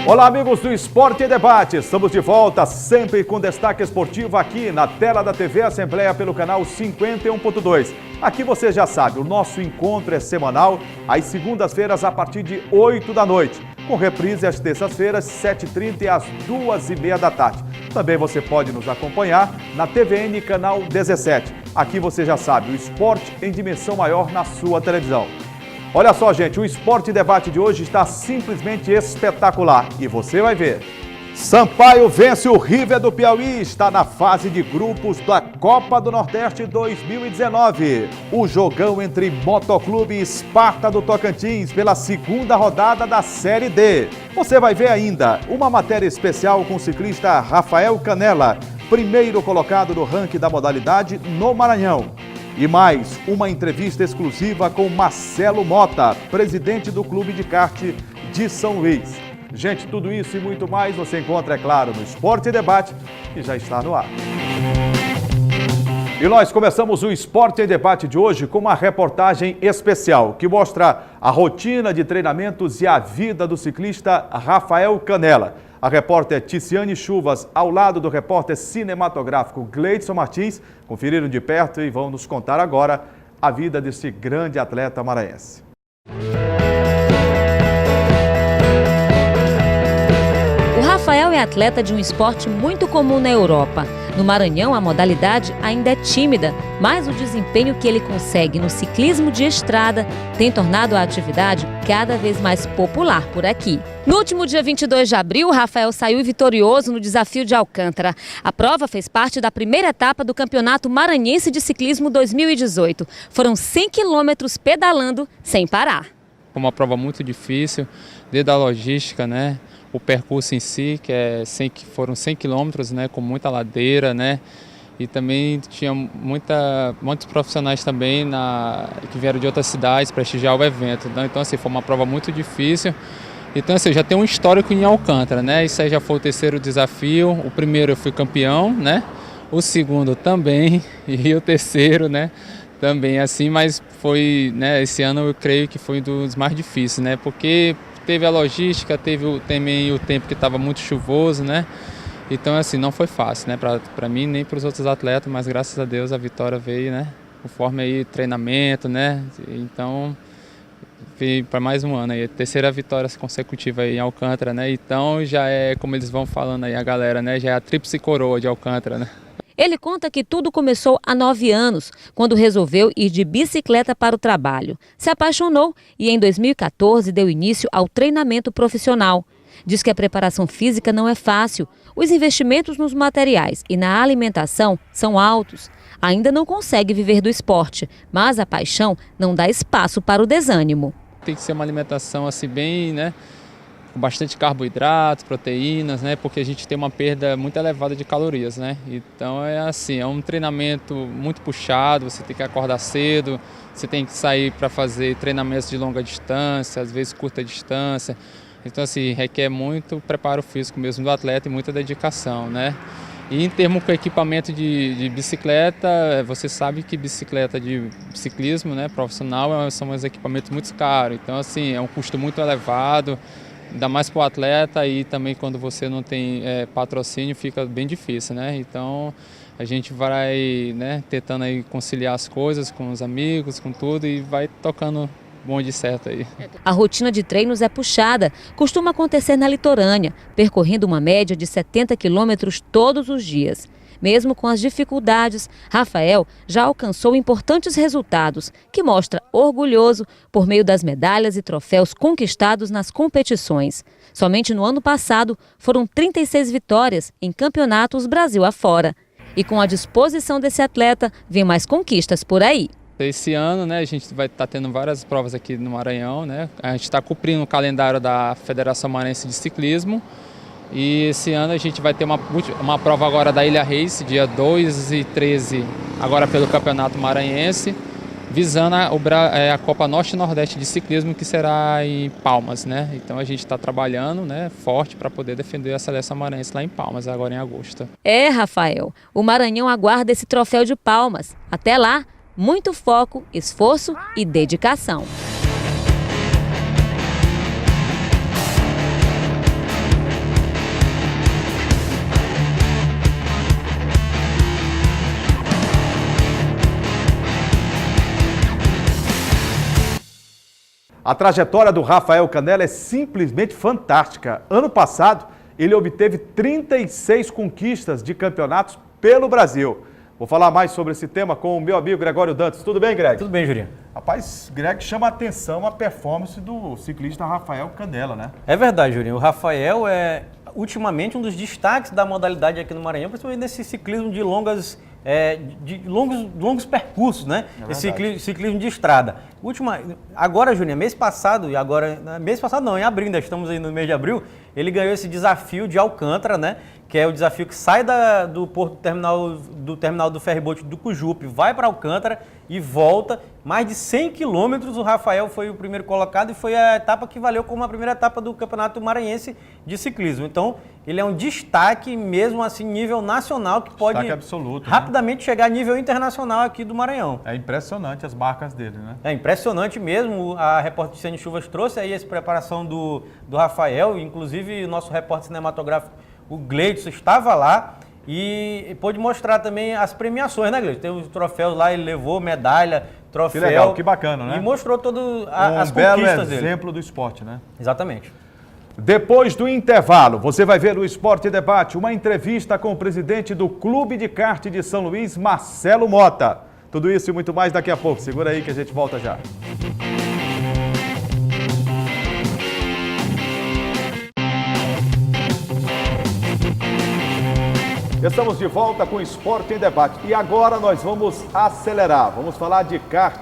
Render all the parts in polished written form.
Olá, amigos do Esporte e Debate. Estamos de volta, sempre com destaque esportivo aqui na tela da TV Assembleia pelo canal 51.2. Aqui você já sabe, o nosso encontro é semanal, às segundas-feiras a partir de 8 da noite, com reprise às terças-feiras, 7h30 e às 2h30 da tarde. Também você pode nos acompanhar na TVN canal 17. Aqui você já sabe, o esporte em dimensão maior na sua televisão. Olha só, gente, o Esporte e Debate de hoje está simplesmente espetacular e você vai ver. Sampaio vence o River do Piauí, está na fase de grupos da Copa do Nordeste 2019. O jogão entre Motoclube e Sparta do Tocantins pela segunda rodada da Série D. Você vai ver ainda uma matéria especial com o ciclista Rafael Canella, primeiro colocado no ranking da modalidade no Maranhão. E mais, uma entrevista exclusiva com Marcelo Mota, presidente do Clube de Kart de São Luís. Gente, tudo isso e muito mais você encontra, é claro, no Esporte e Debate, que já está no ar. E nós começamos o Esporte e Debate de hoje com uma reportagem especial que mostra a rotina de treinamentos e a vida do ciclista Rafael Canella. A repórter Ticiane Chuvas, ao lado do repórter cinematográfico Gleidson Martins, conferiram de perto e vão nos contar agora a vida desse grande atleta maranhense. O Rafael é atleta de um esporte muito comum na Europa. No Maranhão, a modalidade ainda é tímida, mas o desempenho que ele consegue no ciclismo de estrada tem tornado a atividade cada vez mais popular por aqui. No último dia 22 de abril, o Rafael saiu vitorioso no Desafio de Alcântara. A prova fez parte da primeira etapa do Campeonato Maranhense de Ciclismo 2018. Foram 100 quilômetros pedalando sem parar. Foi uma prova muito difícil, desde a logística, né? O percurso em si, foram 100 quilômetros, né, com muita ladeira, né, e também tinha muitos profissionais também que vieram de outras cidades prestigiar o evento, né? Então assim, foi uma prova muito difícil. Então assim, eu já tenho um histórico em Alcântara, né, isso aí já foi o terceiro desafio. O primeiro eu fui campeão, né, o segundo também e o terceiro, né, também assim, mas foi, né, esse ano eu creio que foi um dos mais difíceis, né, porque teve a logística, teve também o tempo que estava muito chuvoso, né? Então, assim, não foi fácil, né? Para mim, nem para os outros atletas, mas graças a Deus a vitória veio, né? Conforme aí treinamento, né? Então, veio para mais um ano aí, a terceira vitória consecutiva aí em Alcântara, né? Então, já é, como eles vão falando aí, a galera, né? Já é a tríplice coroa de Alcântara, né? Ele conta que tudo começou há 9 anos, quando resolveu ir de bicicleta para o trabalho. Se apaixonou e em 2014 deu início ao treinamento profissional. Diz que a preparação física não é fácil. Os investimentos nos materiais e na alimentação são altos. Ainda não consegue viver do esporte, mas a paixão não dá espaço para o desânimo. Tem que ser uma alimentação assim bem, né? Com bastante carboidratos, proteínas, né? Porque a gente tem uma perda muito elevada de calorias, né? Então é assim, é um treinamento muito puxado, você tem que acordar cedo, você tem que sair para fazer treinamentos de longa distância, às vezes curta distância. Então assim, requer muito preparo físico mesmo do atleta e muita dedicação, né? E em termos com equipamento de bicicleta, você sabe que bicicleta de ciclismo, né, profissional, são uns equipamentos muito caros. Então assim, é um custo muito elevado. Ainda mais para o atleta e também quando você não tem patrocínio fica bem difícil, né? Então a gente vai, né, tentando aí conciliar as coisas com os amigos, com tudo e vai tocando bonde certo aí. A rotina de treinos é puxada, costuma acontecer na litorânea, percorrendo uma média de 70 quilômetros todos os dias. Mesmo com as dificuldades, Rafael já alcançou importantes resultados, que mostra orgulhoso por meio das medalhas e troféus conquistados nas competições. Somente no ano passado foram 36 vitórias em campeonatos Brasil afora. E com a disposição desse atleta, vem mais conquistas por aí. Esse ano, né, a gente vai estar tendo várias provas aqui no Maranhão, né? A gente está cumprindo o calendário da Federação Maranhense de Ciclismo. E esse ano a gente vai ter uma prova agora da Ilha Race, dia 2 e 13, agora pelo Campeonato Maranhense, visando a Copa Norte e Nordeste de Ciclismo, que será em Palmas, né? Então a gente está trabalhando, né, forte para poder defender a seleção maranhense lá em Palmas, agora em agosto. É, Rafael, o Maranhão aguarda esse troféu de Palmas. Até lá, muito foco, esforço e dedicação. A trajetória do Rafael Canella é simplesmente fantástica. Ano passado, ele obteve 36 conquistas de campeonatos pelo Brasil. Vou falar mais sobre esse tema com o meu amigo Gregório Dantas. Tudo bem, Greg? Tudo bem, Jurinho. Rapaz, Greg, chama a atenção a performance do ciclista Rafael Canella, né? É verdade, Jurinho. O Rafael é, ultimamente, um dos destaques da modalidade aqui no Maranhão, principalmente nesse ciclismo de longos percursos, né? Esse ciclismo de estrada. Agora, Jurinho, mês passado, em abril, ainda estamos aí no mês de abril, ele ganhou esse desafio de Alcântara, né? Que é o desafio que sai do porto terminal do ferryboat do Cujupe, vai para Alcântara e volta. Mais de 100 quilômetros, o Rafael foi o primeiro colocado e foi a etapa que valeu como a primeira etapa do Campeonato Maranhense de Ciclismo. Então, ele é um destaque mesmo assim, nível nacional, que pode absoluto, rapidamente chegar a nível internacional aqui do Maranhão. É impressionante as marcas dele, né? É impressionante mesmo. A repórter Ciane Chuvas trouxe aí essa preparação do Rafael, inclusive o nosso repórter cinematográfico, o Gleidson, estava lá e pôde mostrar também as premiações, né, Gleidson? Tem os troféus lá, ele levou medalha, troféu. Que legal, que bacana, né? E mostrou todas as belo conquistas dele. Exemplo do esporte, né? Exatamente. Depois do intervalo, você vai ver no Esporte Debate uma entrevista com o presidente do Clube de Kart de São Luís, Marcelo Mota. Tudo isso e muito mais daqui a pouco. Segura aí que a gente volta já. Estamos de volta com o Esporte em Debate. E agora nós vamos acelerar. Vamos falar de kart.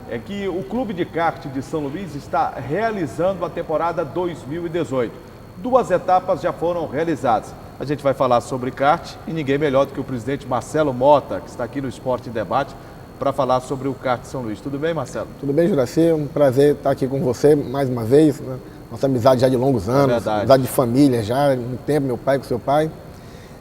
É que o Clube de Kart de São Luís está realizando a temporada 2018. 2 etapas já foram realizadas. A gente vai falar sobre kart e ninguém melhor do que o presidente Marcelo Mota, que está aqui no Esporte em Debate, para falar sobre o kart de São Luís. Tudo bem, Marcelo? Tudo bem, Juraci. É um prazer estar aqui com você mais uma vez. Né? Nossa amizade já de longos anos, amizade de família já, muito tempo, meu pai com seu pai.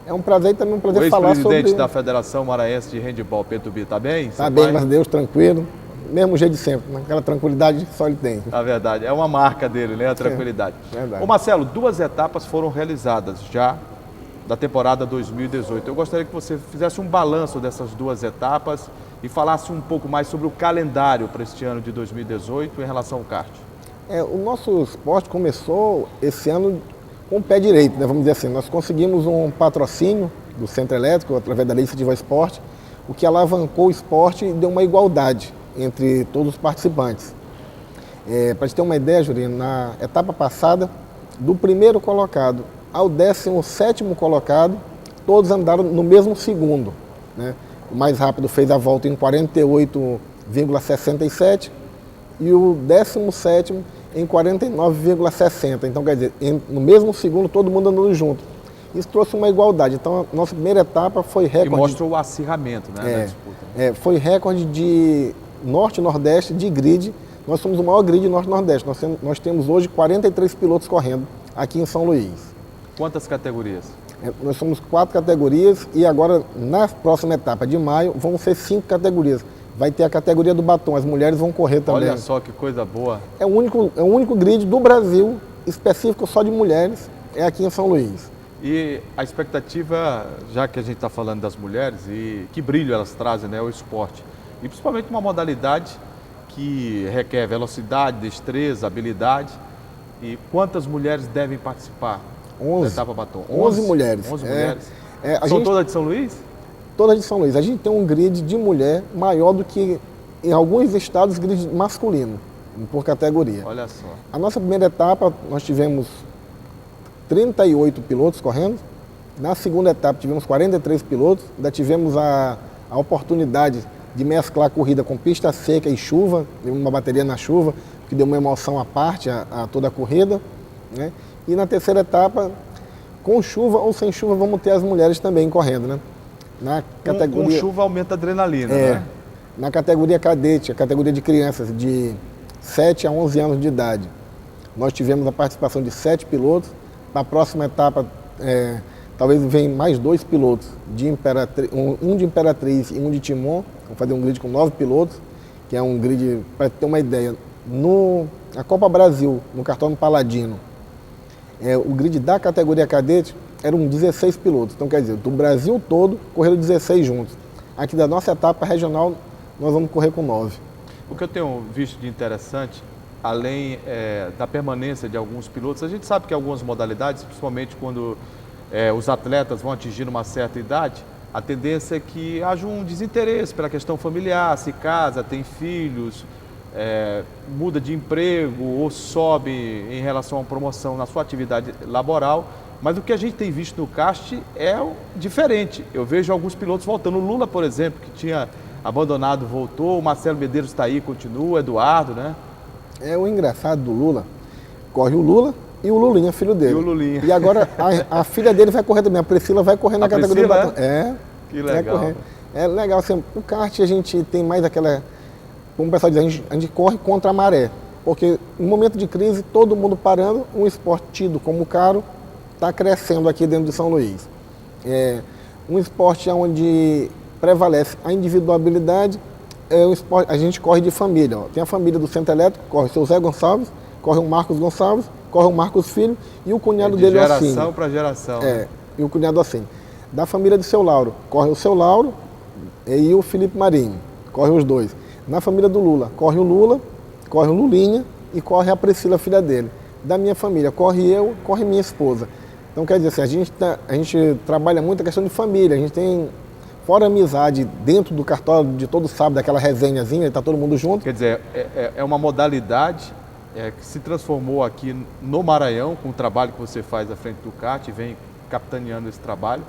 É um prazer também, falar sobre... O ex-presidente da Federação Maranhense de Handebol, P2B, está bem? Está bem, mas Deus, tranquilo. Mesmo jeito de sempre, aquela tranquilidade só ele tem. É verdade, é uma marca dele, né? A tranquilidade. Verdade. Ô Marcelo, 2 etapas foram realizadas já da temporada 2018. Eu gostaria que você fizesse um balanço dessas 2 etapas e falasse um pouco mais sobre o calendário para este ano de 2018 em relação ao kart. O nosso esporte começou esse ano com o pé direito, né? Vamos dizer assim. Nós conseguimos um patrocínio do Centro Elétrico, através da Lei Incentivo ao Esporte, o que alavancou o esporte e deu uma igualdade entre todos os participantes. Para te ter uma ideia, Jurinho, na etapa passada, do primeiro colocado ao 17º colocado, todos andaram no mesmo segundo, né? O mais rápido fez a volta em 48,67 e o 17º em 49,60. Então, quer dizer, no mesmo segundo, todo mundo andando junto. Isso trouxe uma igualdade. Então, a nossa primeira etapa foi recorde. E mostra o acirramento, né, da disputa. Foi recorde de Norte e Nordeste de grid. Nós somos o maior grid Norte-Nordeste. Nós temos hoje 43 pilotos correndo aqui em São Luís. Quantas categorias? Nós somos 4 categorias e agora, na próxima etapa de maio, vão ser 5 categorias. Vai ter a categoria do batom, as mulheres vão correr também. Olha só que coisa boa. É o único grid do Brasil específico só de mulheres, é aqui em São Luís. E a expectativa, já que a gente está falando das mulheres, e que brilho elas trazem, né, ao esporte. E principalmente uma modalidade que requer velocidade, destreza, habilidade. E quantas mulheres devem participar 11. da etapa batom? 11 mulheres. 11 mulheres. São todas de São Luís? Todas de São Luís. A gente tem um grid de mulher maior do que em alguns estados grid masculino, por categoria. Olha só. A nossa primeira etapa, nós tivemos 38 pilotos correndo. Na segunda etapa tivemos 43 pilotos. Ainda tivemos a oportunidade de mesclar a corrida com pista seca e chuva, uma bateria na chuva, que deu uma emoção à parte a toda a corrida, né? E na terceira etapa, com chuva ou sem chuva, vamos ter as mulheres também correndo, né? Na categoria... Com chuva aumenta a adrenalina, né? Na categoria cadete, a categoria de crianças de 7 a 11 anos de idade, nós tivemos a participação de 7 pilotos. Na próxima etapa, talvez venham mais 2 pilotos, um de Imperatriz e um de Timon. Vamos fazer um grid com 9 pilotos, que é um grid, para ter uma ideia, na Copa Brasil, no cartódromo Paladino, o grid da categoria cadete eram 16 pilotos. Então, quer dizer, do Brasil todo, correram 16 juntos. Aqui da nossa etapa regional, nós vamos correr com 9. O que eu tenho visto de interessante além da permanência de alguns pilotos, a gente sabe que algumas modalidades, principalmente quando os atletas vão atingir uma certa idade, a tendência é que haja um desinteresse pela questão familiar, se casa, tem filhos, muda de emprego ou sobe em relação a uma promoção na sua atividade laboral. Mas o que a gente tem visto no kart é diferente. Eu vejo alguns pilotos voltando. O Lula, por exemplo, que tinha abandonado, voltou. O Marcelo Medeiros está aí, continua. O Eduardo, né? O engraçado do Lula, corre o Lula e o Lulinha, filho dele. E o Lulinha. E agora a filha dele vai correr também. A Priscila vai correr na categoria do batom. Que legal. Vai correr. É legal. Assim, o kart a gente tem mais aquela... Como o pessoal diz, a gente corre contra a maré. Porque em momento de crise, todo mundo parando, um esporte tido como caro, está crescendo aqui dentro de São Luís. Um esporte onde prevalece a individualidade, um esporte, a gente corre de família. Ó. Tem a família do Centro Elétrico, corre o seu Zé Gonçalves, corre o Marcos Gonçalves, corre o Marcos Filho e o cunhado dele, o Assine. Geração para geração. E o cunhado Assine. Da família do seu Lauro, corre o seu Lauro e o Felipe Marinho, corre os dois. Na família do Lula, corre o Lula, corre o Lulinha e corre a Priscila, filha dele. Da minha família, corre eu, corre minha esposa. Então, quer dizer, assim, a gente trabalha muito a questão de família, a gente tem, fora a amizade, dentro do cartório de todo sábado, aquela resenhazinha, está todo mundo junto. Quer dizer, é uma modalidade que se transformou aqui no Maranhão, com o trabalho que você faz à frente do kart, e vem capitaneando esse trabalho.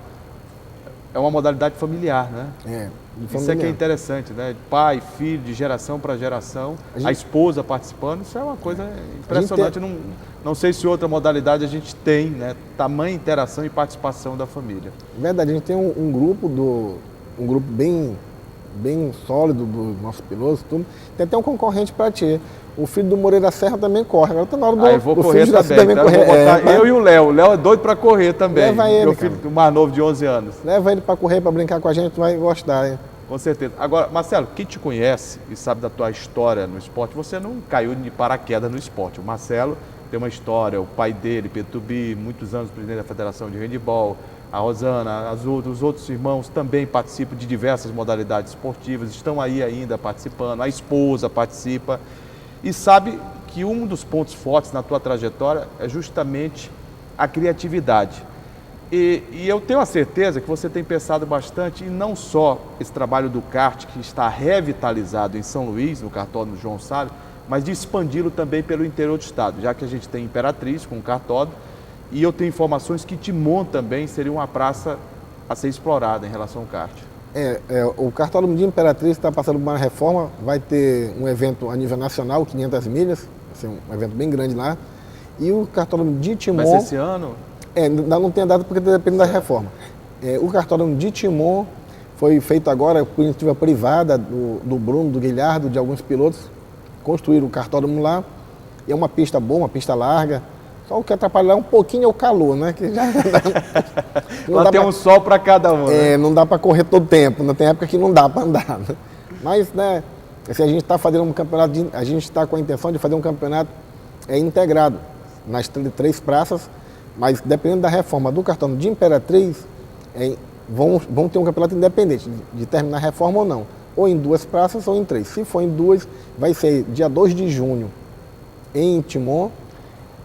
É uma modalidade familiar, né? Isso é que é interessante, né? Pai, filho, de geração para geração, a esposa participando, isso é uma coisa impressionante. Não sei se outra modalidade a gente tem, né? Tamanha interação e participação da família. Verdade, a gente tem um grupo bem sólido dos nossos pilotos, tudo. Tem até um concorrente para ti. O filho do Moreira Serra também corre. Agora está na hora do eu vou correr também. Então correr. Eu vou botar eu e o Léo. O Léo é doido para correr também. Leva ele, meu filho, o mais novo de 11 anos. Leva ele para correr, para brincar com a gente, tu vai gostar, hein? Com certeza. Agora, Marcelo, quem te conhece e sabe da tua história no esporte, você não caiu de paraquedas no esporte. O Marcelo tem uma história, o pai dele, Pedro Tubi, muitos anos presidente da Federação de Handebol, a Rosana, os outros irmãos também participam de diversas modalidades esportivas, estão aí ainda participando, a esposa participa e sabe que um dos pontos fortes na tua trajetória é justamente a criatividade. E eu tenho a certeza que você tem pensado bastante em não só esse trabalho do kart que está revitalizado em São Luís, no cartódromo João Salles, mas de expandi-lo também pelo interior do estado, já que a gente tem Imperatriz com o cartódromo, e eu tenho informações que Timon também seria uma praça a ser explorada em relação ao kart. O cartódromo de Imperatriz está passando por uma reforma, vai ter um evento a nível nacional, 500 milhas, vai ser um evento bem grande lá, e o cartódromo de Timon... Vai ser esse ano? Ainda não tem a data porque depende da reforma. O cartódromo de Timon foi feito agora por iniciativa privada do Bruno, do Guilherdo, de alguns pilotos, construíram o cartódromo lá, e é uma pista boa, uma pista larga, só o que atrapalha um pouquinho é o calor, né? Que já lá tem um sol para cada um. Né? Não dá para correr todo tempo, não tem época que não dá para andar. Né? Mas, né, assim, a gente está fazendo um campeonato, a gente está com a intenção de fazer um campeonato integrado nas 3 praças, mas dependendo da reforma do cartódromo de Imperatriz, vão ter um campeonato independente, de terminar a reforma ou não. Ou em 2 praças ou em 3. Se for em 2, vai ser dia 2 de junho em Timon.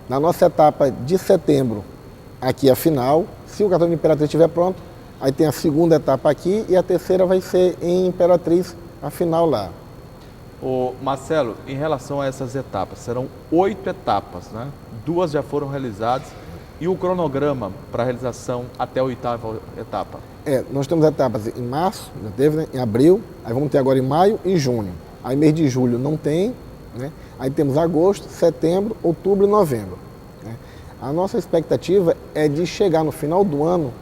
Na nossa etapa de setembro, aqui a final. Se o cartódromo de Imperatriz estiver pronto, aí tem a segunda etapa aqui e a terceira vai ser em Imperatriz, a final lá. Ô Marcelo, em relação a essas etapas, serão 8 etapas, né? 2 já foram realizadas. E o cronograma para a realização até a 8ª etapa? Nós temos etapas em março, já teve, né? Em abril, aí vamos ter agora em maio e junho. Aí mês de julho não tem, né? Aí temos agosto, setembro, outubro e novembro. Né? A nossa expectativa é de chegar no final do ano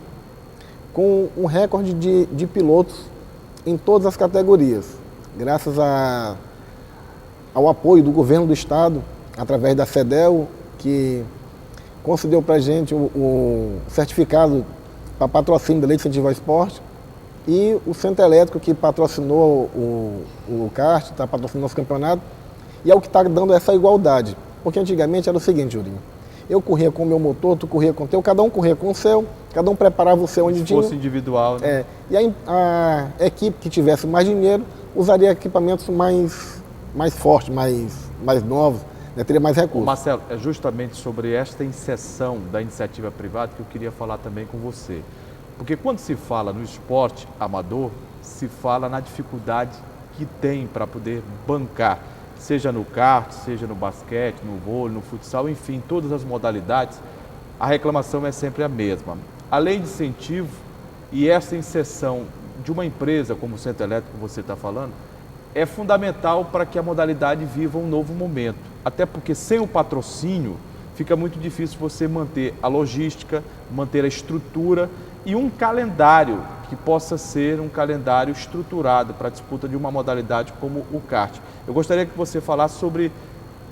com um recorde de pilotos em todas as categorias, graças ao apoio do governo do estado, através da FEDEL, que concedeu para a gente o certificado para patrocínio da Lei de Incentivo ao Esporte, e o Centro Elétrico, que patrocinou o kart, está patrocinando o nosso campeonato, e é o que está dando essa igualdade. Porque antigamente era o seguinte, Jurinho, eu corria com o meu motor, tu corria com o teu, cada um corria com o seu, cada um preparava o seu onde tinha. Se fosse individual, né? E a equipe que tivesse mais dinheiro usaria equipamentos mais fortes, mais novos, teria mais recursos. Marcelo, é justamente sobre esta inserção da iniciativa privada que eu queria falar também com você. Porque quando se fala no esporte amador, se fala na dificuldade que tem para poder bancar, seja no kart, seja no basquete, no vôlei, no futsal, enfim, todas as modalidades, a reclamação é sempre a mesma. Além de incentivo e essa inserção de uma empresa como o Centro Elétrico que você está falando, é fundamental para que a modalidade viva um novo momento. Até porque sem o patrocínio fica muito difícil você manter a logística, manter a estrutura e um calendário que possa ser um calendário estruturado para a disputa de uma modalidade como o kart. Eu gostaria que você falasse sobre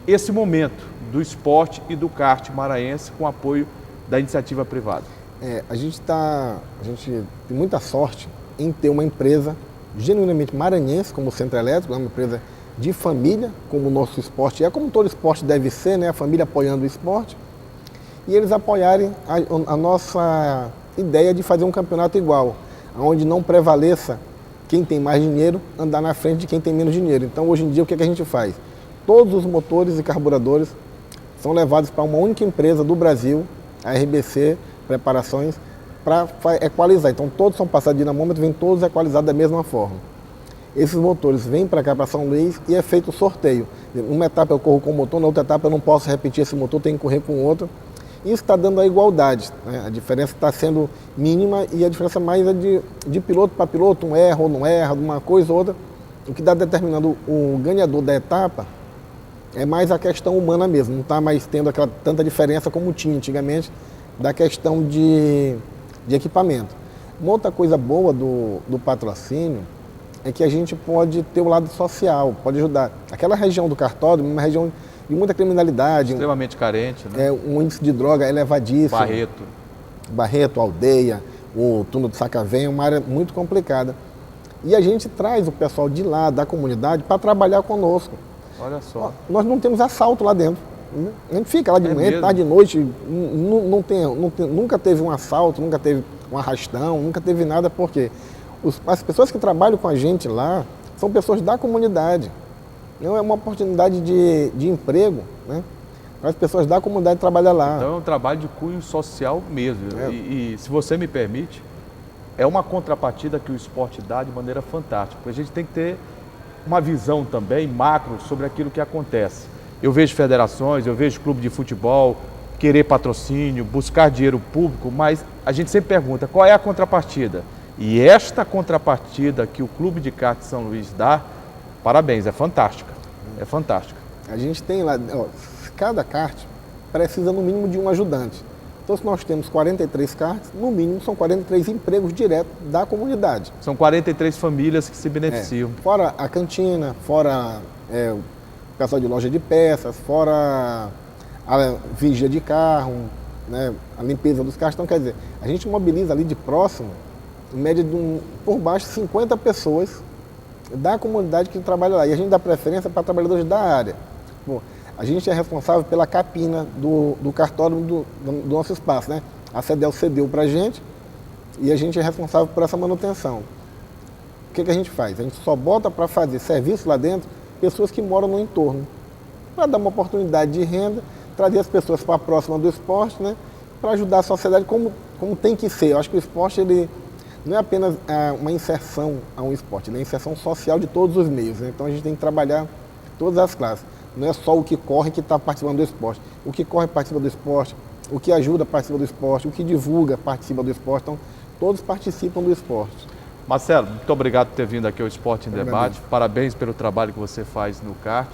esse momento do esporte e do kart maranhense com apoio da iniciativa privada. A gente tem muita sorte em ter uma empresa genuinamente maranhense, como o Centro Elétrico, uma empresa de família, como o nosso esporte é, como todo esporte deve ser, né? A família apoiando o esporte, e eles apoiarem a nossa ideia de fazer um campeonato igual, onde não prevaleça quem tem mais dinheiro andar na frente de quem tem menos dinheiro. Então, hoje em dia, o que a gente faz? Todos os motores e carburadores são levados para uma única empresa do Brasil, a RBC Preparações, para equalizar. Então, todos são passados de dinamômetro, vêm todos equalizados da mesma forma. Esses motores vêm para cá, para São Luís, e é feito o sorteio. Numa etapa eu corro com o motor, na outra etapa eu não posso repetir esse motor, tenho que correr com outro. Isso está dando a igualdade, né? A diferença está sendo mínima e a diferença mais é de piloto para piloto, um erra ou não erra, de uma coisa ou outra. O que está determinando o ganhador da etapa é mais a questão humana mesmo, não está mais tendo aquela tanta diferença como tinha antigamente da questão de equipamento. Uma outra coisa boa do patrocínio é que a gente pode ter o lado social, pode ajudar. Aquela região do cartódromo é uma região de muita criminalidade. Extremamente carente, né? Um índice de droga elevadíssimo. Barreto, Aldeia, o túnel do Sacavém, é uma área muito complicada. E a gente traz o pessoal de lá, da comunidade, para trabalhar conosco. Olha só. Nós não temos assalto lá dentro. A gente fica lá de manhã, tarde, de noite, nunca teve um assalto, nunca teve um arrastão, nunca teve nada, porque as pessoas que trabalham com a gente lá são pessoas da comunidade. Não é uma oportunidade de emprego, né? Para as pessoas da comunidade trabalhar lá. Então é um trabalho de cunho social mesmo. E se você me permite, é uma contrapartida que o esporte dá de maneira fantástica. Porque a gente tem que ter uma visão também macro sobre aquilo que acontece. Eu vejo federações, eu vejo clube de futebol querer patrocínio, buscar dinheiro público, mas a gente sempre pergunta qual é a contrapartida. E esta contrapartida que o Clube de Kart de São Luís dá, parabéns, é fantástica. É fantástica. A gente tem lá, cada kart precisa no mínimo de um ajudante. Então, se nós temos 43 karts, no mínimo são 43 empregos diretos da comunidade. São 43 famílias que se beneficiam. Fora a cantina, fora o pessoal de loja de peças, fora a vigia de carro, né, a limpeza dos carros. Então, quer dizer, a gente mobiliza ali de próximo, em média por baixo, 50 pessoas da comunidade que trabalha lá. E a gente dá preferência para trabalhadores da área. Bom, a gente é responsável pela capina do cartódromo do nosso espaço, né? A CEDEL cedeu para a gente e a gente é responsável por essa manutenção. O que a gente faz? A gente só bota para fazer serviço lá dentro pessoas que moram no entorno, para dar uma oportunidade de renda, trazer as pessoas para próxima do esporte, né? Para ajudar a sociedade como tem que ser. Eu acho que o esporte ele não é apenas uma inserção a um esporte, ele é a inserção social de todos os meios, né? Então a gente tem que trabalhar todas as classes. Não é só o que corre que está participando do esporte. O que corre participa do esporte, o que ajuda participa do esporte, o que divulga participa do esporte. Então, todos participam do esporte. Marcelo, muito obrigado por ter vindo aqui ao Esporte em Debate. Parabéns pelo trabalho que você faz no kart.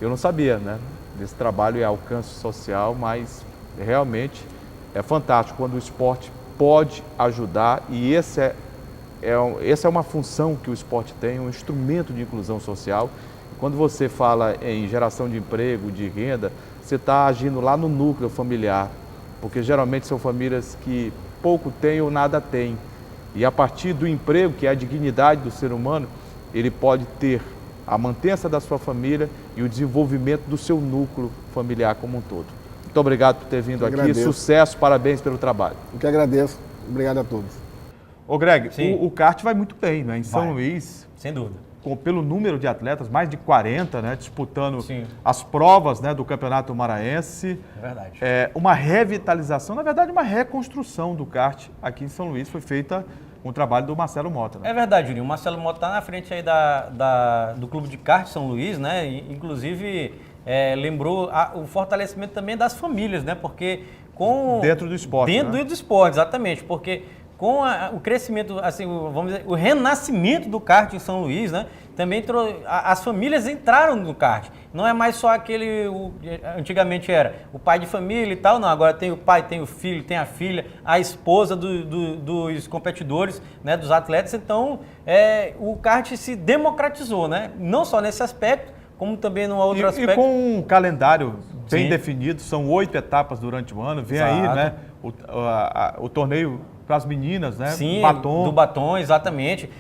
Eu não sabia, né, desse trabalho e alcance social, mas realmente é fantástico quando o esporte pode ajudar e essa é uma função que o esporte tem, um instrumento de inclusão social. Quando você fala em geração de emprego, de renda, você está agindo lá no núcleo familiar, porque geralmente são famílias que pouco têm ou nada têm. E a partir do emprego, que é a dignidade do ser humano, ele pode ter a mantença da sua família e o desenvolvimento do seu núcleo familiar como um todo. Muito obrigado por ter vindo aqui, sucesso, parabéns pelo trabalho. Eu que agradeço, obrigado a todos. Ô Greg, o kart vai muito bem, né? Em São Luís. Sem dúvida. pelo número de atletas, mais de 40, né, disputando Sim. as provas, né, do Campeonato Maranhense. É verdade. Uma revitalização, na verdade, uma reconstrução do kart aqui em São Luís foi feita com o trabalho do Marcelo Mota. Né? É verdade, Juninho. O Marcelo Mota está na frente aí do Clube de Kart São Luís, né? E, inclusive, lembrou o fortalecimento também das famílias, né? Porque com... Dentro do esporte, Dentro né? do esporte, exatamente. Porque com o crescimento, assim, vamos dizer, o renascimento do kart em São Luís, né? Também as famílias entraram no kart. Não é mais só antigamente era o pai de família e tal, não. Agora tem o pai, tem o filho, tem a filha, a esposa dos competidores, né, dos atletas. Então, o kart se democratizou, né? Não só nesse aspecto, como também no outro aspecto. E com um calendário bem Sim. definido, são 8 etapas durante o ano. Vem Exato. aí, né, o torneio para as meninas, né? Sim, Batom. do batom, exatamente.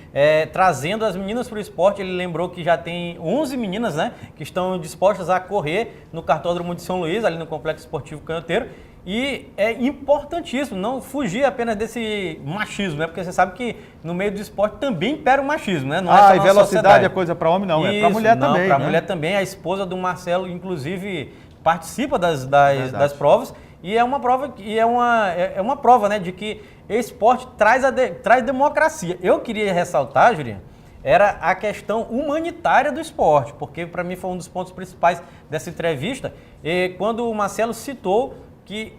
Trazendo as meninas para o esporte, ele lembrou que já tem 11 meninas, né, que estão dispostas a correr no Kartódromo de São Luís, ali no Complexo Esportivo Canhoteiro. E é importantíssimo não fugir apenas desse machismo, né? Porque você sabe que no meio do esporte também impera o machismo, né? Não é só e na velocidade sociedade. é coisa para homem, não. É para Isso, mulher não, também. Para né? mulher também. A esposa do Marcelo, inclusive, participa das provas. E é uma prova, né, de que esporte traz democracia. Eu queria ressaltar, Juliano, era a questão humanitária do esporte, porque para mim foi um dos pontos principais dessa entrevista, quando o Marcelo citou que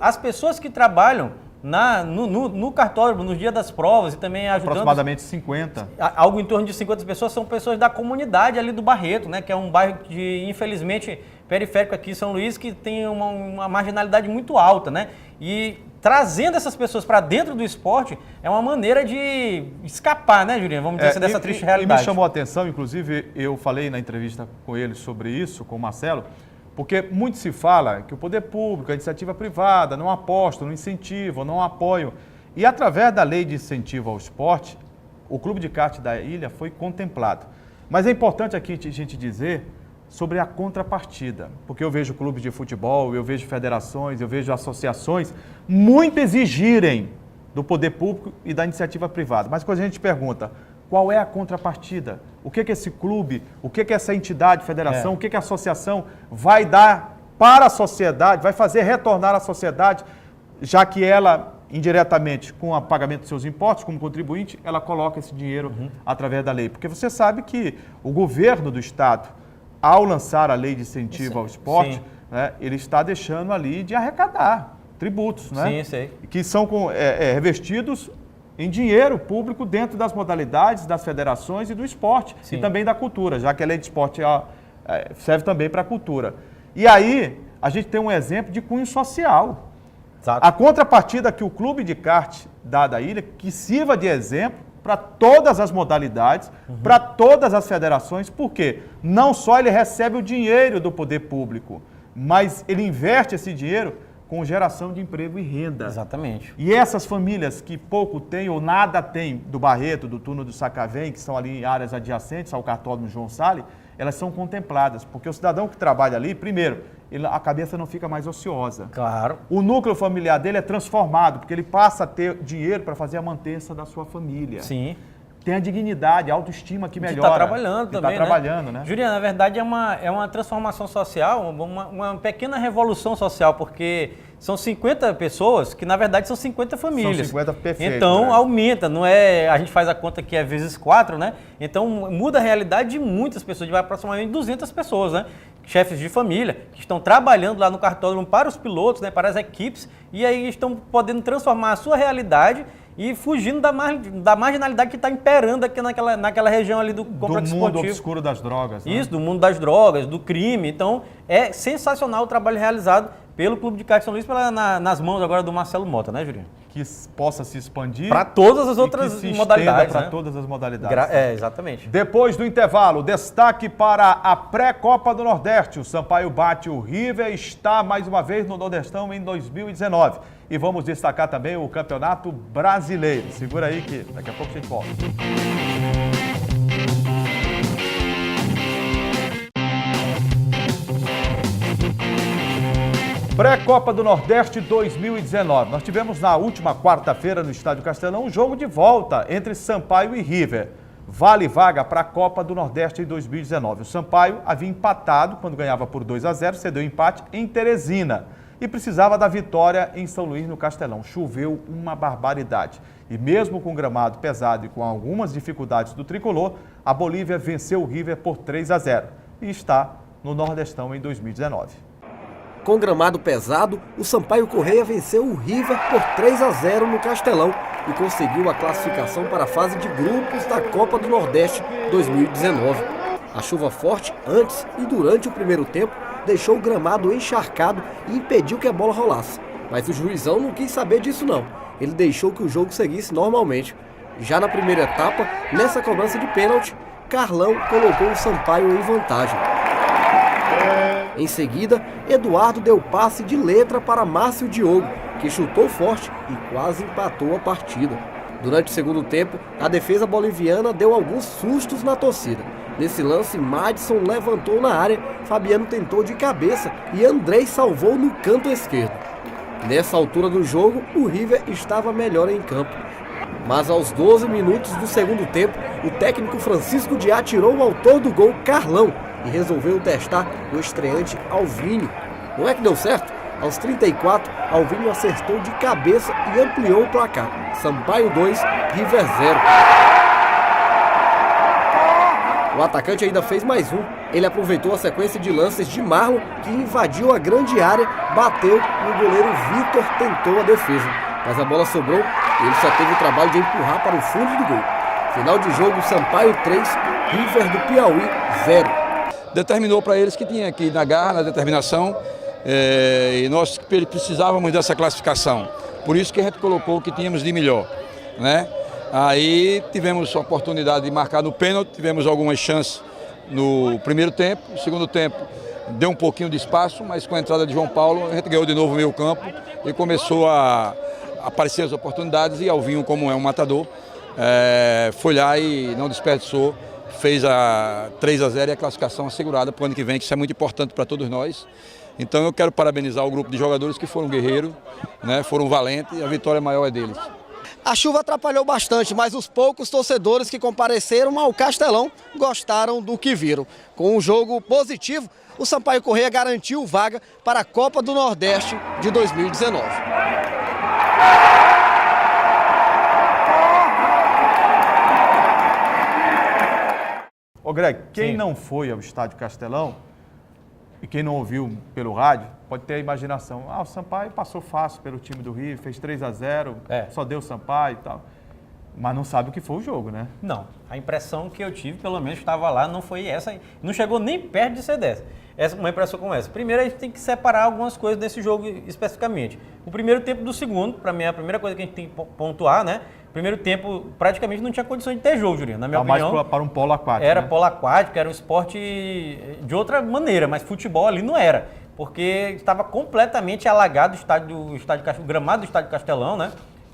as pessoas que trabalham no cartódromo, nos dias das provas e também ajudando... Aproximadamente 50. Algo em torno de 50 pessoas são pessoas da comunidade ali do Barreto, né? Que é um bairro infelizmente, periférico aqui em São Luís, que tem uma marginalidade muito alta, né? E trazendo essas pessoas para dentro do esporte é uma maneira de escapar, né, Juliano? Vamos dizer assim, dessa triste realidade. E me chamou a atenção, inclusive, eu falei na entrevista com ele sobre isso, com o Marcelo, porque muito se fala que o poder público, a iniciativa privada, não apostam, não incentivam, não apoiam. E através da lei de incentivo ao esporte, o Clube de Kart da ilha foi contemplado. Mas é importante aqui a gente dizer sobre a contrapartida, porque eu vejo clubes de futebol, eu vejo federações, eu vejo associações muito exigirem do poder público e da iniciativa privada. Mas quando a gente pergunta, qual é a contrapartida? O que esse clube, o que essa entidade, federação, o que a associação vai dar para a sociedade, vai fazer retornar à sociedade, já que ela, indiretamente, com o pagamento dos seus impostos, como contribuinte, ela coloca esse dinheiro através da lei. Porque você sabe que o governo do Estado, ao lançar a lei de incentivo ao esporte, né, ele está deixando ali de arrecadar tributos, né? Sim, sei. Que são revestidos em dinheiro público dentro das modalidades, das federações e do esporte. Sim. E também da cultura, já que a lei de esporte serve também para a cultura. E aí, a gente tem um exemplo de cunho social. Exato. A contrapartida que o Clube de Kart da ilha, que sirva de exemplo para todas as modalidades, para todas as federações, porque não só ele recebe o dinheiro do poder público, mas ele investe esse dinheiro com geração de emprego e renda. Exatamente. E essas famílias que pouco têm ou nada têm do Barreto, do Túnel do Sacavém, que estão ali em áreas adjacentes ao cartódromo João Salles, elas são contempladas, porque o cidadão que trabalha ali, primeiro, a cabeça não fica mais ociosa. Claro. O núcleo familiar dele é transformado, porque ele passa a ter dinheiro para fazer a mantença da sua família. Sim. Tem a dignidade, a autoestima que melhora. Está trabalhando também, está trabalhando, né? Juliano, na verdade é uma transformação social, uma pequena revolução social, porque são 50 pessoas que na verdade são 50 famílias. São 50 perfeitos. Então né? aumenta, não é? A gente faz a conta que é vezes 4, né? Então muda a realidade de muitas pessoas, de aproximadamente 200 pessoas, né? Chefes de família que estão trabalhando lá no cartódromo para os pilotos, né? Para as equipes, e aí estão podendo transformar a sua realidade e fugindo da marginalidade que está imperando aqui naquela região ali do complexo esportivo. Do mundo obscuro das drogas. Né? Isso, do mundo das drogas, do crime. Então, é sensacional o trabalho realizado pelo Clube de Kart São Luís nas mãos agora do Marcelo Mota, né, Juliano? Que possa se expandir. Para todas as outras e que se modalidades. Para né? todas as modalidades. Exatamente. Depois do intervalo, destaque para a pré-Copa do Nordeste. O Sampaio bate o River, está mais uma vez no Nordestão em 2019. E vamos destacar também o Campeonato Brasileiro. Segura aí que daqui a pouco a gente volta. Pré-Copa do Nordeste 2019. Nós tivemos na última quarta-feira no Estádio Castelão um jogo de volta entre Sampaio e River. vale vaga para a Copa do Nordeste em 2019. O Sampaio havia empatado quando ganhava por 2-0, cedeu empate em Teresina e precisava da vitória em São Luís, no Castelão. Choveu uma barbaridade. E mesmo com gramado pesado e com algumas dificuldades do tricolor, a Bolívia venceu o River por 3-0 e está no Nordestão em 2019. Com gramado pesado, o Sampaio Corrêa venceu o River por 3-0 no Castelão e conseguiu a classificação para a fase de grupos da Copa do Nordeste 2019. A chuva forte antes e durante o primeiro tempo deixou o gramado encharcado e impediu que a bola rolasse. Mas o juizão não quis saber disso não. Ele deixou que o jogo seguisse normalmente. Já na primeira etapa, nessa cobrança de pênalti, Carlão colocou o Sampaio em vantagem. Em seguida, Eduardo deu passe de letra para Márcio Diogo, que chutou forte e quase empatou a partida. Durante o segundo tempo, a defesa boliviana deu alguns sustos na torcida. Nesse lance, Madison levantou na área, Fabiano tentou de cabeça e Andrei salvou no canto esquerdo. Nessa altura do jogo, o River estava melhor em campo. Mas aos 12 minutos do segundo tempo, o técnico Francisco Diá tirou o autor do gol, Carlão, e resolveu testar o estreante Alvinho. Não é que deu certo? Aos 34, Alvinho acertou de cabeça e ampliou o placar. Sampaio 2, River 0. O atacante ainda fez mais um. Ele aproveitou a sequência de lances de Marlon, que invadiu a grande área, bateu e o goleiro Vitor tentou a defesa. Mas a bola sobrou e ele só teve o trabalho de empurrar para o fundo do gol. Final de jogo, Sampaio 3, River do Piauí 0. Determinou para eles que tinha que ir na garra, na determinação, e nós precisávamos dessa classificação. Por isso que a gente colocou o que tínhamos de melhor, né? Aí tivemos a oportunidade de marcar no pênalti, tivemos algumas chances no primeiro tempo, no segundo tempo deu um pouquinho de espaço, mas com a entrada de João Paulo a gente ganhou de novo o meio campo e começou a aparecer as oportunidades e Alvinho, como é um matador, foi lá e não desperdiçou, fez a 3-0 e a classificação assegurada para o ano que vem, que isso é muito importante para todos nós. Então eu quero parabenizar o grupo de jogadores que foram guerreiros, né, foram valentes e a vitória maior é deles. A chuva atrapalhou bastante, mas os poucos torcedores que compareceram ao Castelão gostaram do que viram. Com um jogo positivo, o Sampaio Corrêa garantiu vaga para a Copa do Nordeste de 2019. Ô Greg, quem não foi ao Estádio Castelão e quem não ouviu pelo rádio, pode ter a imaginação. O Sampaio passou fácil pelo time do Rio, fez 3-0, só deu Sampaio e tal. Mas não sabe o que foi o jogo, né? Não, a impressão que eu tive, pelo menos estava lá, não foi essa, não chegou nem perto de ser dessa. Uma impressão como essa. Primeiro, a gente tem que separar algumas coisas desse jogo especificamente. O primeiro tempo do segundo, para mim, é a primeira coisa que a gente tem que pontuar, né? Primeiro tempo, praticamente não tinha condições de ter jogo, Juliano, na minha opinião. Mais para um polo aquático, Era né? Polo aquático, era um esporte de outra maneira, mas futebol ali não era. Porque estava completamente alagado o gramado do Estádio Castelão, né?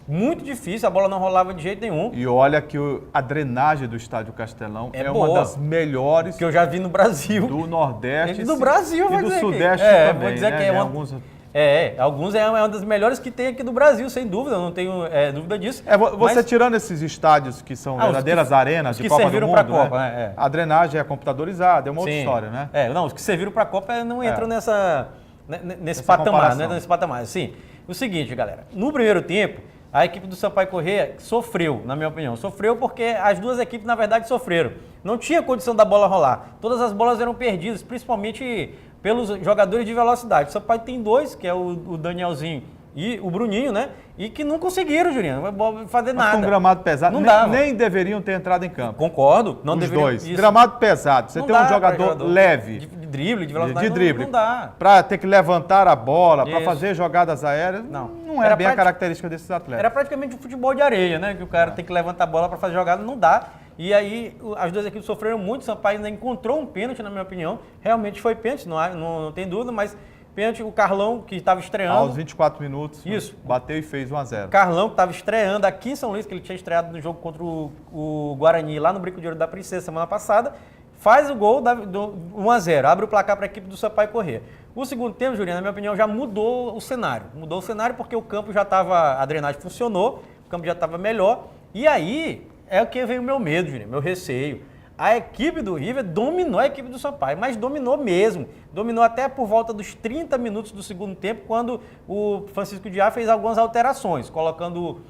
Muito difícil, a bola não rolava de jeito nenhum. E olha que a drenagem do Estádio Castelão é boa, uma das melhores que eu já vi no Brasil. Do Nordeste do Brasil, e do Sudeste também, vou dizer, né? que alguns é uma das melhores que tem aqui do Brasil, sem dúvida, não tenho dúvida disso. Você tirando esses estádios que são verdadeiras arenas de Copa do Mundo, pra Copa, né? A drenagem é computadorizada, é uma outra história, né? Os que serviram para a Copa não entram nesse patamar, né? Nesse patamar. Sim. O seguinte, galera, no primeiro tempo, a equipe do Sampaio Corrêa sofreu, na minha opinião. Sofreu porque as duas equipes, na verdade, sofreram. Não tinha condição da bola rolar. Todas as bolas eram perdidas, principalmente pelos jogadores de velocidade. O Sampaio tem dois, que é o Danielzinho e o Bruninho, né? E que não conseguiram, Juliano, fazer nada. Com gramado pesado, nem deveriam ter entrado em campo. Concordo. Não os deveriam. Dois. Isso. Gramado pesado. Você não tem um jogador leve. De drible, de velocidade. De drible. Não dá. Para ter que levantar a bola, para fazer jogadas aéreas, não é bem a característica desses atletas. Era praticamente um futebol de areia, né? Que o cara tem que levantar a bola para fazer jogada, não dá. E aí as duas equipes sofreram muito, o Sampaio ainda encontrou um pênalti, na minha opinião. Realmente foi pênalti, não tem dúvida, mas pênalti, o Carlão, que estava estreando. Aos 24 minutos, isso, bateu e fez 1-0. Carlão, que estava estreando aqui em São Luís, que ele tinha estreado no jogo contra o Guarani, lá no Brinco de Ouro da Princesa, semana passada, faz o gol do 1-0, abre o placar para a equipe do Sampaio Corrêa. O segundo tempo, Juliano, na minha opinião, já mudou o cenário. Mudou o cenário porque o campo já estava, a drenagem funcionou, o campo já estava melhor. E aí, é o que veio o meu medo, Juninho, meu receio. A equipe do River dominou a equipe do Sampaio, mas dominou mesmo. Dominou até por volta dos 30 minutos do segundo tempo, quando o Francisco Diá fez algumas alterações, colocando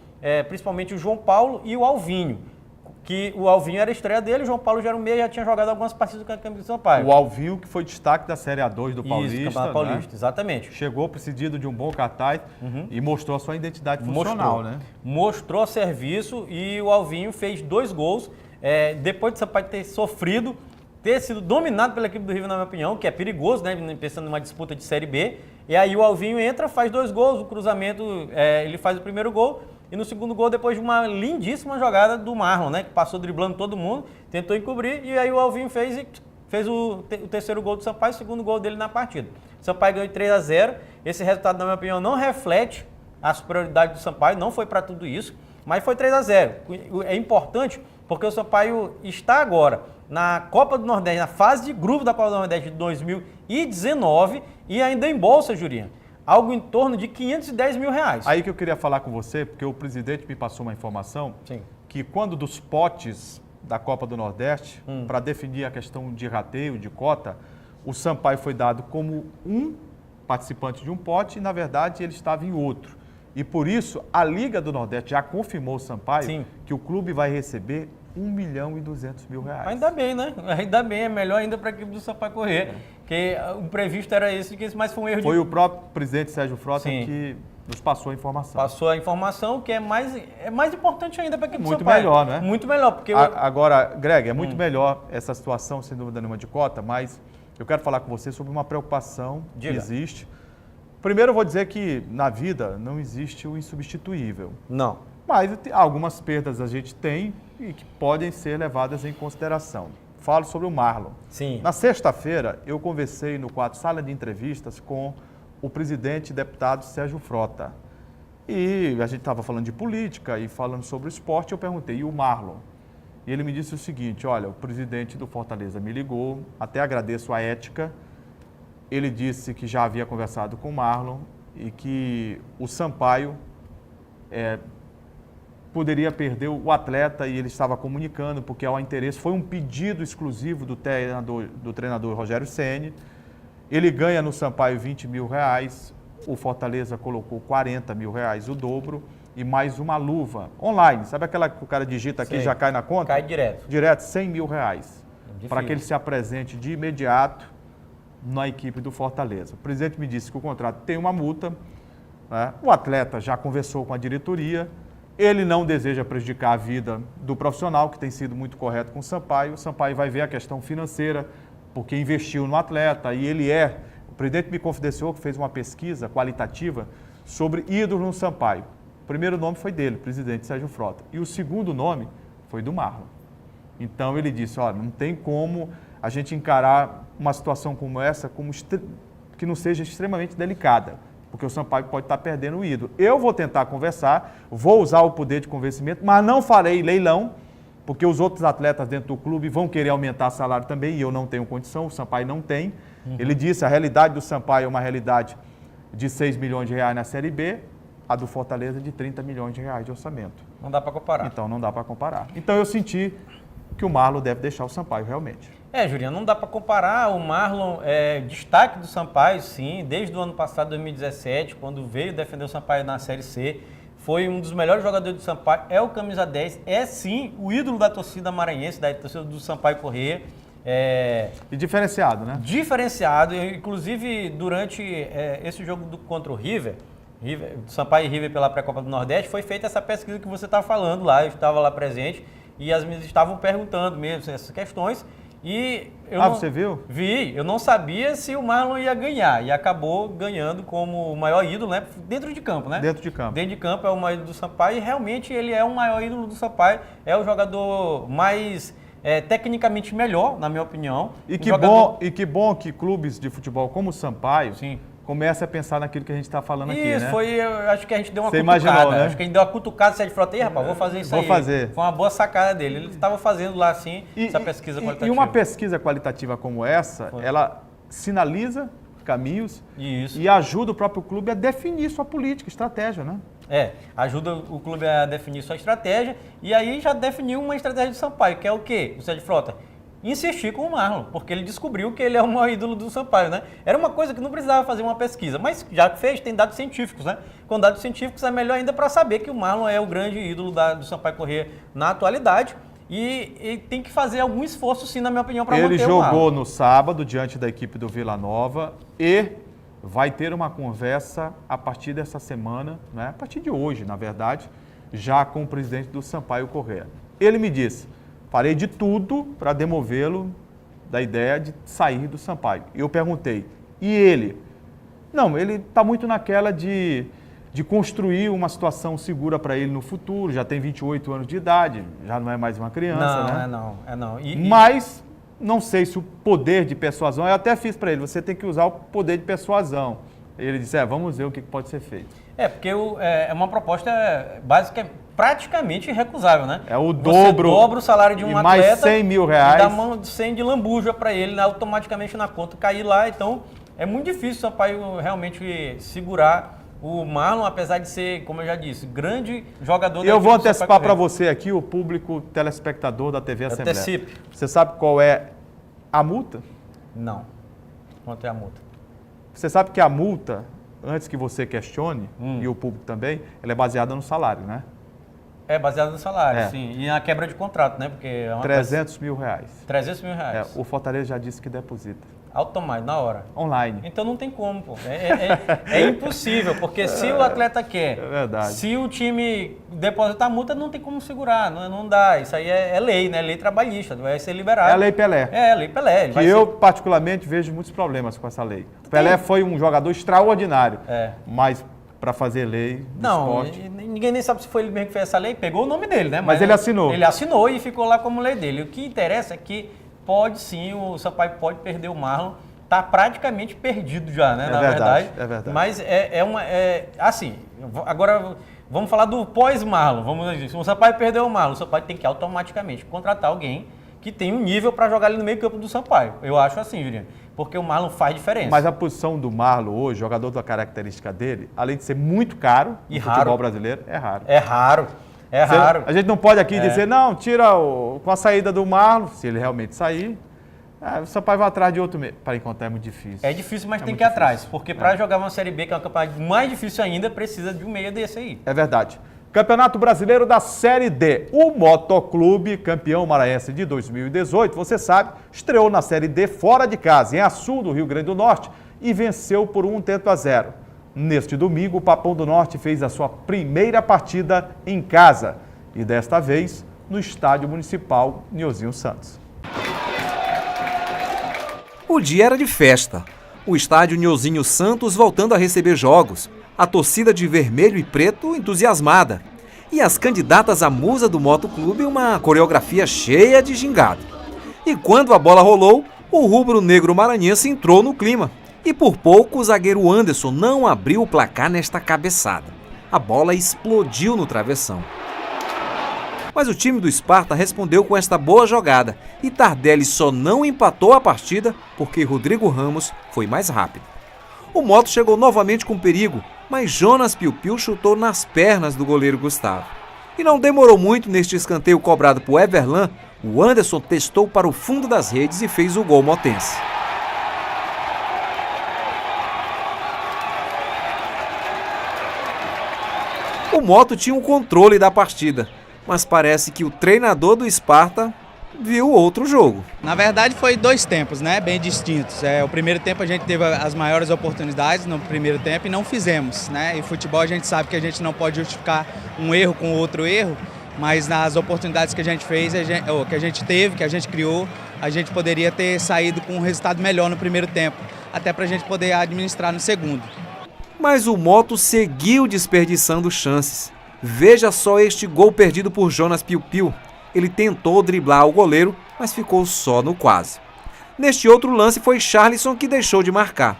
principalmente o João Paulo e o Alvinho. Que o Alvinho era a estreia dele, o João Paulo já era o meio, já tinha jogado algumas partidas com a camisa do Sampaio. O Alvinho, que foi destaque da Série A2 do Paulista. Isso, Campeonato Paulista, exatamente. Chegou precedido de um bom cartaz e mostrou a sua identidade funcional, né? Mostrou serviço e o Alvinho fez 2 gols. Depois do Sampaio ter sofrido, ter sido dominado pela equipe do River, na minha opinião, que é perigoso, né? Pensando numa disputa de Série B. E aí o Alvinho entra, faz 2 gols, o cruzamento, ele faz o primeiro gol. E no segundo gol, depois de uma lindíssima jogada do Marlon, né? Que passou driblando todo mundo, tentou encobrir, e aí o Alvinho fez o terceiro gol do Sampaio, o segundo gol dele na partida. O Sampaio ganhou 3-0. Esse resultado, na minha opinião, não reflete a superioridade do Sampaio, não foi para tudo isso, mas foi 3-0. É importante porque o Sampaio está agora na Copa do Nordeste, na fase de grupo da Copa do Nordeste de 2019 e ainda em bolsa, Jurinha. Algo em torno de R$510 mil. Aí que eu queria falar com você, porque o presidente me passou uma informação que quando dos potes da Copa do Nordeste, para definir a questão de rateio, de cota, o Sampaio foi dado como um participante de um pote e, na verdade, ele estava em outro. E por isso, a Liga do Nordeste já confirmou o Sampaio que o clube vai receber R$1.200.000. Ainda bem, né? Ainda bem, é melhor ainda para a equipe do Sampaio correr. Porque o previsto era esse, mas foi um erro. Foi o próprio presidente Sérgio Frota que nos passou a informação. Passou a informação, que é mais importante ainda para a equipe do Muito Sampaio. melhor, né? Muito melhor, porque... Agora, Greg, é muito melhor essa situação, sem dúvida nenhuma, de cota, mas eu quero falar com você sobre uma preocupação que existe. Primeiro, eu vou dizer que na vida não existe o insubstituível. Não. Mas algumas perdas a gente tem e que podem ser levadas em consideração. Falo sobre o Marlon. Sim. Na sexta-feira, eu conversei no quadro Sala de Entrevistas com o presidente e deputado Sérgio Frota. E a gente estava falando de política e falando sobre o esporte, eu perguntei, e o Marlon? E ele me disse o seguinte, olha, o presidente do Fortaleza me ligou, até agradeço a ética. Ele disse que já havia conversado com o Marlon e que o Sampaio poderia perder o atleta e ele estava comunicando porque há interesse. Foi um pedido exclusivo do treinador Rogério Ceni. Ele ganha no Sampaio R$20 mil, o Fortaleza colocou R$40 mil, o dobro, e mais uma luva online. Sabe aquela que o cara digita aqui e já cai na conta? Cai direto. Direto, R$100 mil, para que ele se apresente de imediato na equipe do Fortaleza. O presidente me disse que o contrato tem uma multa, né? O atleta já conversou com a diretoria, ele não deseja prejudicar a vida do profissional, que tem sido muito correto com o Sampaio vai ver a questão financeira, porque investiu no atleta e o presidente me confidenciou que fez uma pesquisa qualitativa sobre ídolos no Sampaio. O primeiro nome foi dele, presidente Sérgio Frota, e o segundo nome foi do Marlon. Então ele disse, olha, não tem como a gente encarar uma situação como essa que não seja extremamente delicada, porque o Sampaio pode estar perdendo o ídolo. Eu vou tentar conversar, vou usar o poder de convencimento, mas não farei leilão, porque os outros atletas dentro do clube vão querer aumentar o salário também, e eu não tenho condição, o Sampaio não tem. Ele disse, a realidade do Sampaio é uma realidade de R$6 milhões na Série B, a do Fortaleza de R$30 milhões de orçamento. Não dá para comparar. Então, não dá para comparar. Então, eu senti que o Marlon deve deixar o Sampaio, realmente. Juliano, não dá para comparar. O Marlon é destaque do Sampaio, sim, desde o ano passado, 2017, quando veio defender o Sampaio na Série C. Foi um dos melhores jogadores do Sampaio, é o camisa 10, é sim o ídolo da torcida maranhense, da torcida do Sampaio Corrêa. E diferenciado, né? Diferenciado, inclusive durante esse jogo contra o River, Sampaio e River pela pré-copa do Nordeste, foi feita essa pesquisa que você está falando lá, eu estava lá presente, e as meninas estavam perguntando mesmo essas questões. E você viu? Vi, eu não sabia se o Marlon ia ganhar, e acabou ganhando como o maior ídolo, né? Dentro de campo, né? Dentro de campo. Dentro de campo é o maior ídolo do Sampaio, e realmente ele é o maior ídolo do Sampaio, é o jogador mais tecnicamente melhor, na minha opinião. E que bom que clubes de futebol como o Sampaio comecem a pensar naquilo que a gente está falando aqui, né? Eu acho que a gente deu uma Você cutucada. Imaginou, né? Acho que a gente deu uma cutucada, Sérgio Frota, rapaz, vou fazer isso aí. Vou fazer. Foi uma boa sacada dele. Ele estava fazendo lá, assim, essa pesquisa qualitativa. E uma pesquisa qualitativa como essa, ela sinaliza caminhos e ajuda o próprio clube a definir sua política, estratégia, né? Ajuda o clube a definir sua estratégia e aí já definiu uma estratégia do Sampaio, que é o quê? O Sérgio Frota insistir com o Marlon, porque ele descobriu que ele é o maior ídolo do Sampaio, né? Era uma coisa que não precisava fazer uma pesquisa, mas já que fez, tem dados científicos, né? Com dados científicos é melhor ainda para saber que o Marlon é o grande ídolo do Sampaio Corrêa na atualidade e tem que fazer algum esforço, sim, na minha opinião, para manter o Marlon. Ele jogou no sábado diante da equipe do Vila Nova e vai ter uma conversa a partir dessa semana, né? A partir de hoje, na verdade, já com o presidente do Sampaio Corrêa. Ele me disse: farei de tudo para demovê-lo da ideia de sair do Sampaio. E eu perguntei, e ele? Não, ele está muito naquela de construir uma situação segura para ele no futuro, já tem 28 anos de idade, já não é mais uma criança, né? Não. Mas não sei se o poder de persuasão, eu até fiz para ele, você tem que usar o poder de persuasão. Ele disse, vamos ver o que pode ser feito. Porque é uma proposta básica, praticamente irrecusável, né? É o Você dobro. dobra o salário de um atleta. Mais 100 mil reais. E dá 100 de lambuja para ele, né, automaticamente na conta cair lá. Então, é muito difícil o Sampaio realmente segurar o Marlon, apesar de ser, como eu já disse, grande jogador. Eu vou antecipar para você aqui, o público telespectador da TV Assembleia. Antecipe. Você sabe qual é a multa? Não. Quanto é a multa? Você sabe que a multa, antes que você questione, e o público também, ela é baseada no salário, né? É baseada no salário, sim. E na quebra de contrato, né? Porque é uma 300 mil reais. 300 mil reais. O Fortaleza já disse que deposita. Automático, na hora. Online. Então não tem como, pô. É impossível, porque se o atleta quer, verdade. Se o time depositar a multa, não tem como segurar, não dá. Isso aí é lei, né? Lei trabalhista, vai ser liberado. É a Lei Pelé. É a Lei Pelé. Que eu, particularmente, vejo muitos problemas com essa lei. O Pelé foi um jogador extraordinário, mas para fazer lei do esporte... Ninguém nem sabe se foi ele mesmo que fez essa lei, pegou o nome dele, né? Mas ele assinou. Ele assinou e ficou lá como lei dele. O que interessa é que pode sim, o Sampaio pode perder o Marlon, tá praticamente perdido já, né? Na verdade. É verdade. Mas assim, agora vamos falar do pós-Marlon. Vamos dizer, se o Sampaio perdeu o Marlon, o Sampaio tem que automaticamente contratar alguém que tem um nível para jogar ali no meio campo do Sampaio. Eu acho assim, Juliano, porque o Marlon faz diferença. Mas a posição do Marlon hoje, jogador da característica dele, além de ser muito caro no futebol brasileiro, é raro. É raro. É raro. A gente não pode aqui dizer, não, tira com a saída do Marlon, se ele realmente sair, o Sampaio vai atrás de outro meio. Para encontrar é muito difícil. É difícil, mas tem que ir atrás, porque para jogar uma Série B, que é uma campanha mais difícil ainda, precisa de um meia desse aí. É verdade. Campeonato Brasileiro da Série D. O Motoclube, campeão maranhense de 2018, você sabe, estreou na Série D fora de casa, em Açu, do Rio Grande do Norte, e venceu por 1-0. Neste domingo, o Papão do Norte fez a sua primeira partida em casa, e desta vez no Estádio Municipal Niozinho Santos. O dia era de festa. O estádio Niozinho Santos voltando a receber jogos. A torcida de vermelho e preto entusiasmada. E as candidatas à musa do Motoclube, uma coreografia cheia de gingado. E quando a bola rolou, o rubro-negro maranhense entrou no clima. E por pouco o zagueiro Anderson não abriu o placar nesta cabeçada. A bola explodiu no travessão. Mas o time do Sparta respondeu com esta boa jogada e Tardelli só não empatou a partida porque Rodrigo Ramos foi mais rápido. O Moto chegou novamente com perigo, mas Jonas Piu-Piu chutou nas pernas do goleiro Gustavo. E não demorou muito neste escanteio cobrado por Everlan, o Anderson testou para o fundo das redes e fez o gol motense. O Moto tinha o controle da partida, mas parece que o treinador do Sparta viu outro jogo. Na verdade foi dois tempos, né, bem distintos. O primeiro tempo a gente teve as maiores oportunidades no primeiro tempo e não fizemos, né? E futebol a gente sabe que a gente não pode justificar um erro com outro erro, mas nas oportunidades que a gente fez, que a gente teve, que a gente criou, a gente poderia ter saído com um resultado melhor no primeiro tempo, até para a gente poder administrar no segundo. Mas o Moto seguiu desperdiçando chances. Veja só este gol perdido por Jonas Piu-Piu. Ele tentou driblar o goleiro, mas ficou só no quase. Neste outro lance foi Charlisson que deixou de marcar.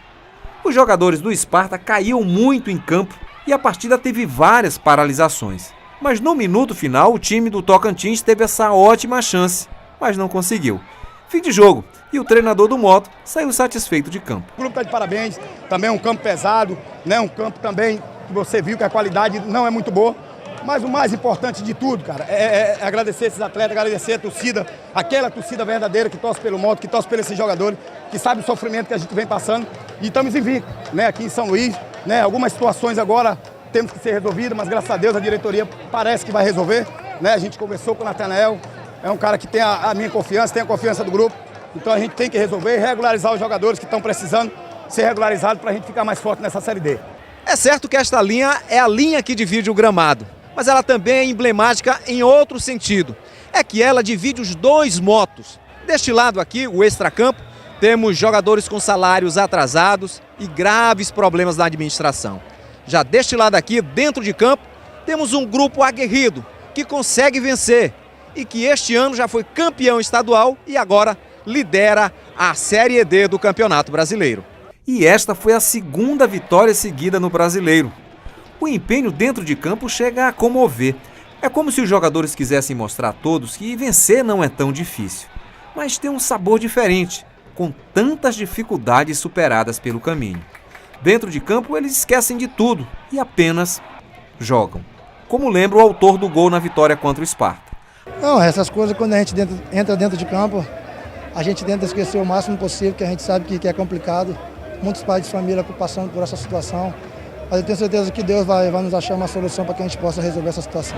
Os jogadores do Sparta caíam muito em campo e a partida teve várias paralisações. Mas no minuto final, o time do Tocantins teve essa ótima chance, mas não conseguiu. Fim de jogo, e o treinador do Moto saiu satisfeito de campo. O grupo está de parabéns, também é um campo pesado, né? Um campo também que você viu que a qualidade não é muito boa. Mas o mais importante de tudo, cara, é agradecer esses atletas, agradecer a torcida, aquela torcida verdadeira que torce pelo Moto, que torce por esses jogadores, que sabe o sofrimento que a gente vem passando. E estamos invictos, né, aqui em São Luís, né, algumas situações agora temos que ser resolvidas, mas graças a Deus a diretoria parece que vai resolver, né, a gente conversou com o Natanael, é um cara que tem a minha confiança, tem a confiança do grupo, então a gente tem que resolver e regularizar os jogadores que estão precisando ser regularizados para a gente ficar mais forte nessa Série D. É certo que esta linha é a linha que divide o gramado, mas ela também é emblemática em outro sentido. É que ela divide os dois motos. Deste lado aqui, o extracampo, temos jogadores com salários atrasados e graves problemas na administração. Já deste lado aqui, dentro de campo, temos um grupo aguerrido que consegue vencer e que este ano já foi campeão estadual e agora lidera a Série D do Campeonato Brasileiro. E esta foi a segunda vitória seguida no Brasileiro. O empenho dentro de campo chega a comover. É como se os jogadores quisessem mostrar a todos que vencer não é tão difícil, mas tem um sabor diferente, com tantas dificuldades superadas pelo caminho. Dentro de campo eles esquecem de tudo e apenas jogam, como lembra o autor do gol na vitória contra o Sparta. Não, essas coisas quando a gente entra dentro de campo, a gente tenta esquecer o máximo possível, que a gente sabe que é complicado. Muitos pais de família passando por essa situação. Mas eu tenho certeza que Deus vai nos achar uma solução para que a gente possa resolver essa situação.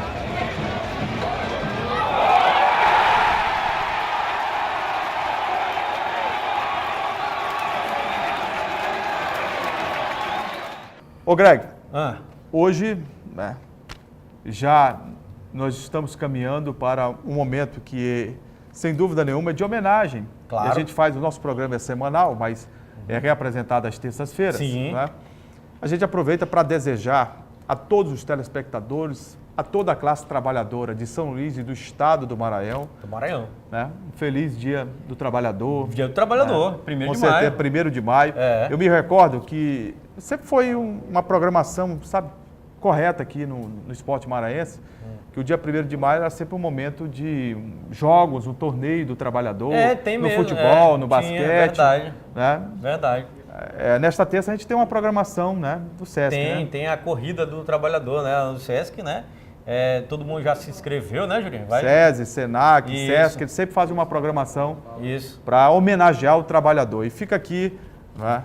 Ô Greg, hoje, né, já nós estamos caminhando para um momento que, sem dúvida nenhuma, é de homenagem. Claro. E a gente faz, o nosso programa é semanal, mas é reapresentado às terças-feiras. Sim. Né? A gente aproveita para desejar a todos os telespectadores, a toda a classe trabalhadora de São Luís e do estado do Maranhão. Do Maranhão. Né? Um feliz Dia do Trabalhador. Dia do Trabalhador, 1º de maio. Com certeza, 1º de maio. É. Eu me recordo que sempre foi uma programação, sabe, correta aqui no Esporte Maranhense, que o dia 1º de maio era sempre um momento de jogos, um torneio do trabalhador, tem no mesmo, futebol, no basquete. Verdade. Né? Verdade. Nesta terça a gente tem uma programação, né, do Sesc. Tem a corrida do trabalhador, né, do Sesc, né? Todo mundo já se inscreveu, né, Julinho? SESI, Senac, Isso. Sesc, eles sempre fazem uma programação Isso. para homenagear o trabalhador. E fica aqui, né,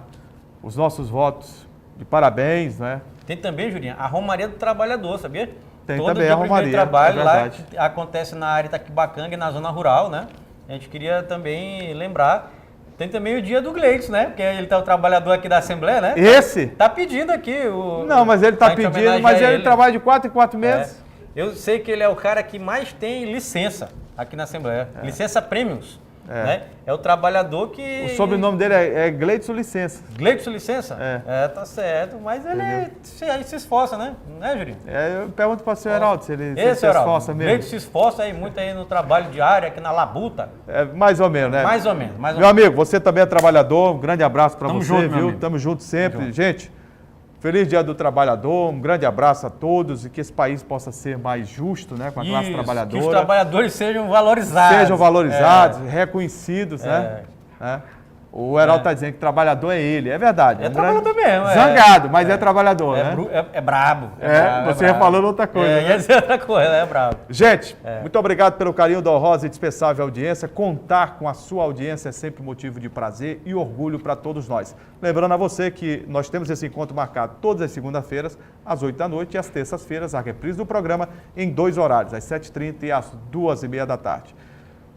os nossos votos de parabéns, né? Tem também, Julinho, a Romaria do Trabalhador, sabia? Tem Todo também dia a Romaria, de trabalho é lá verdade. que acontece na área Itaquibacanga e na zona rural, né? A gente queria também lembrar. Tem também o dia do Gleitson, né? Porque ele tá o trabalhador aqui da Assembleia, né? Esse? Tá pedindo aqui o... Não, mas ele está pra gente pedindo, mas homenagear ele trabalha de 4 em 4 meses. Eu sei que ele é o cara que mais tem licença aqui na Assembleia. Licença premiums. Né? É o trabalhador que... O sobrenome dele é Gleitson Licença. Gleitson Licença? Tá certo. Mas ele se esforça, né? Né, Jurinho? Eu pergunto para o senhor Heraldo se ele se Heraldo, esforça mesmo. Gleitson se esforça aí muito aí no trabalho diário aqui na Labuta. Mais ou menos, né? Mais ou menos. Meu amigo, você também é trabalhador. Um grande abraço para você, junto, meu viu? amigo. Tamo junto sempre. Tamo junto. Gente, feliz Dia do Trabalhador. Um grande abraço a todos e que esse país possa ser mais justo, né? Com a classe trabalhadora. Que os trabalhadores sejam valorizados. Sejam valorizados, reconhecidos, né? O Heraldo está dizendo que trabalhador é ele. É verdade. É trabalhador mesmo. Zangado, mas é trabalhador, né? É brabo. Você já falou outra coisa. Ia dizer outra coisa, é brabo. Gente, muito obrigado pelo carinho da honrosa e dispensável audiência. Contar com a sua audiência é sempre motivo de prazer e orgulho para todos nós. Lembrando a você que nós temos esse encontro marcado todas as segundas-feiras, às 8 da noite, e às terças-feiras, a reprise do programa em 2 horários, às 7h30 e às 2h30 da tarde.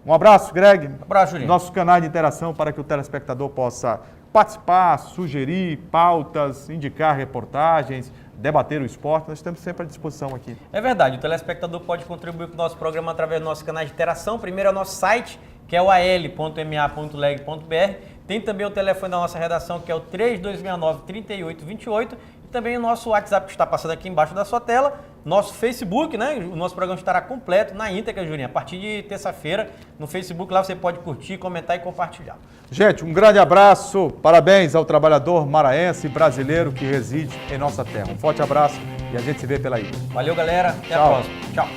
Um abraço, Greg. Um abraço, Julinho. Nosso canal de interação para que o telespectador possa participar, sugerir pautas, indicar reportagens, debater o esporte. Nós estamos sempre à disposição aqui. É verdade, o telespectador pode contribuir com o nosso programa através do nosso canal de interação. Primeiro é o nosso site, que é o al.ma.leg.br. Tem também o telefone da nossa redação, que é o 3269-3828. E também o nosso WhatsApp, que está passando aqui embaixo da sua tela. Nosso Facebook, né? O nosso programa estará completo na íntegra, Julinho. A partir de terça-feira, no Facebook, lá você pode curtir, comentar e compartilhar. Gente, um grande abraço. Parabéns ao trabalhador maranhense e brasileiro que reside em nossa terra. Um forte abraço e a gente se vê pela ilha. Valeu, galera. Até a próxima. Tchau.